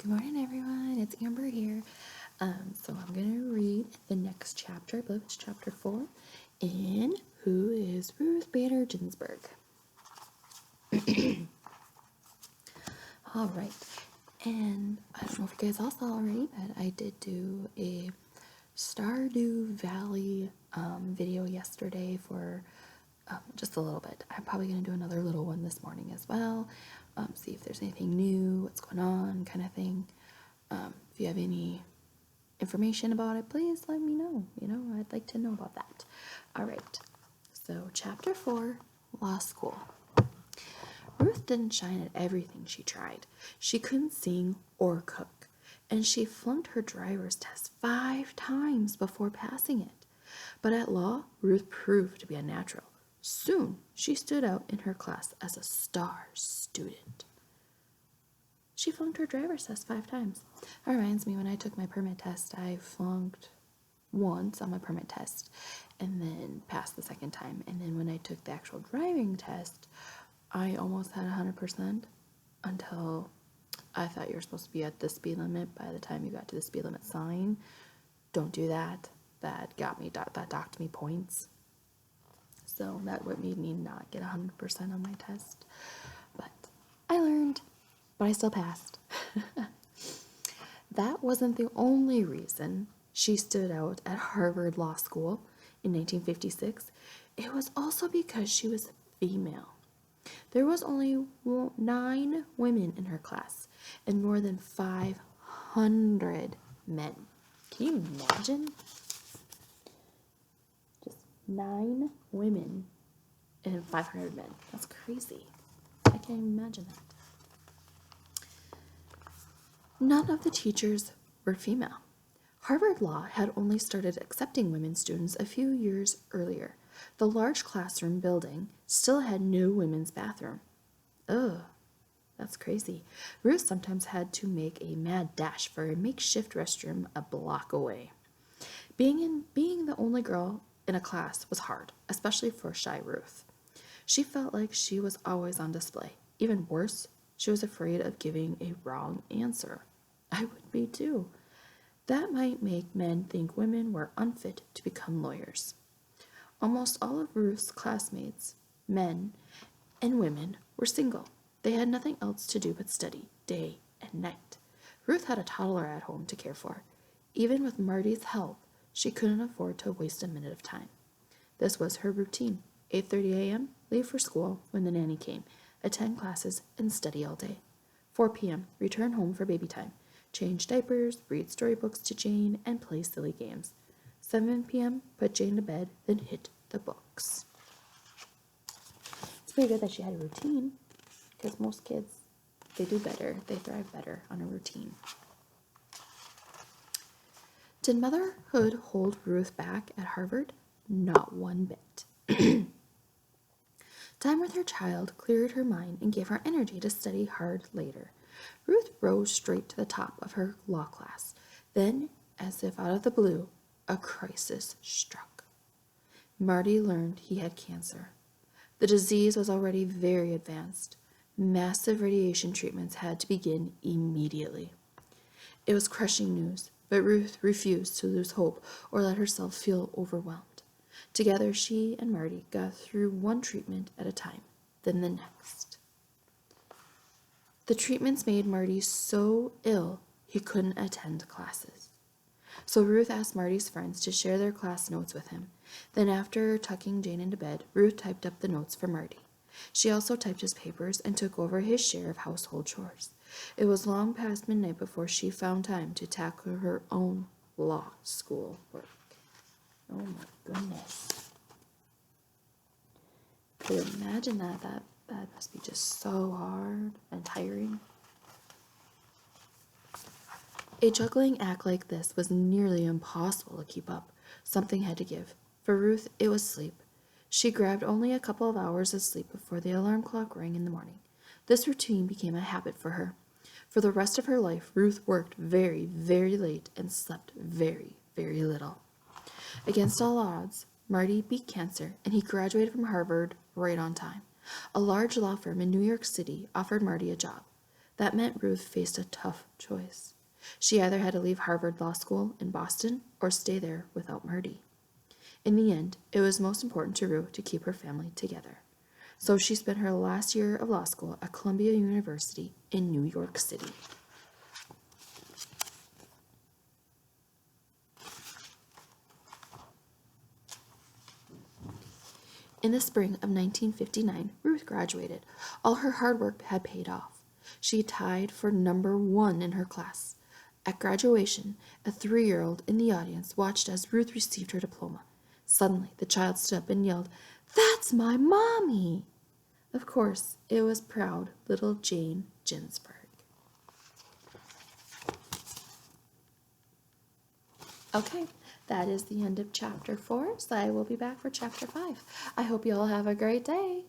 Good morning, everyone. It's Amber here. So I'm going to read the next chapter. I believe it's chapter 4 in Who is Ruth Bader Ginsburg? All right. And I don't know if you guys all saw already, but I did do a Stardew Valley video yesterday for just a little bit. I'm probably going to do another little one this morning as well. See if there's anything new, what's going on, kind of thing. If you have any information about it, please let me know. I'd like to know about that. All right. So, chapter 4, Law School. Ruth didn't shine at everything she tried. She couldn't sing or cook, and she flunked her driver's test 5 times before passing it. But at law, Ruth proved to be a natural. Soon, she stood out in her class as a star student. She flunked her driver's test 5 times. That reminds me, when I took my permit test, I flunked once on my permit test and then passed the second time. And then when I took the actual driving test, I almost had 100% until I thought you were supposed to be at the speed limit by the time you got to the speed limit sign. Don't do that. That docked me points. So that what made me not get 100% on my test. But I learned, but I still passed. That wasn't the only reason she stood out at Harvard Law School in 1956. It was also because she was female. There was only 9 women in her class and more than 500 men. Can you imagine? Just 9 women and 500 men. That's crazy. I can't even imagine that. None of the teachers were female. Harvard Law had only started accepting women students a few years earlier. The large classroom building still had no women's bathroom. Ugh, that's crazy. Ruth sometimes had to make a mad dash for a makeshift restroom a block away. Being the only girl in a class was hard, especially for shy Ruth. She felt like she was always on display. Even worse, she was afraid of giving a wrong answer. I would be too. That might make men think women were unfit to become lawyers. Almost all of Ruth's classmates, men and women, were single. They had nothing else to do but study, day and night. Ruth had a toddler at home to care for. Even with Marty's help, she couldn't afford to waste a minute of time. This was her routine. 8:30 a.m., leave for school when the nanny came, attend classes, and study all day. 4 p.m., return home for baby time, change diapers, read storybooks to Jane, and play silly games. 7 p.m., put Jane to bed, then hit the books. It's pretty good that she had a routine, because most kids, they do better, they thrive better on a routine. Did motherhood hold Ruth back at Harvard? Not one bit. Time with her child cleared her mind and gave her energy to study hard later. Ruth rose straight to the top of her law class. Then, as if out of the blue, a crisis struck. Marty learned he had cancer. The disease was already very advanced. Massive radiation treatments had to begin immediately. It was crushing news, but Ruth refused to lose hope or let herself feel overwhelmed. Together, she and Marty got through one treatment at a time, then the next. The treatments made Marty so ill he couldn't attend classes. So Ruth asked Marty's friends to share their class notes with him. Then after tucking Jane into bed, Ruth typed up the notes for Marty. She also typed his papers and took over his share of household chores. It was long past midnight before she found time to tackle her own law school work. Oh my goodness. Could you imagine that? That must be just so hard and tiring. A juggling act like this was nearly impossible to keep up. Something had to give. For Ruth, it was sleep. She grabbed only a couple of hours of sleep before the alarm clock rang in the morning. This routine became a habit for her. For the rest of her life, Ruth worked very, very late and slept very, very little. Against all odds, Marty beat cancer, and he graduated from Harvard right on time. A large law firm in New York City offered Marty a job. That meant Ruth faced a tough choice. She either had to leave Harvard Law School in Boston or stay there without Marty. In the end, it was most important to Ruth to keep her family together. So she spent her last year of law school at Columbia University in New York City. In the spring of 1959, Ruth graduated. All her hard work had paid off. She tied for #1 in her class. At graduation, a 3-year-old in the audience watched as Ruth received her diploma. Suddenly, the child stood up and yelled, "That's my mommy!" Of course, it was proud little Jane Ginsburg. Okay, that is the end of chapter 4, so I will be back for chapter 5. I hope you all have a great day.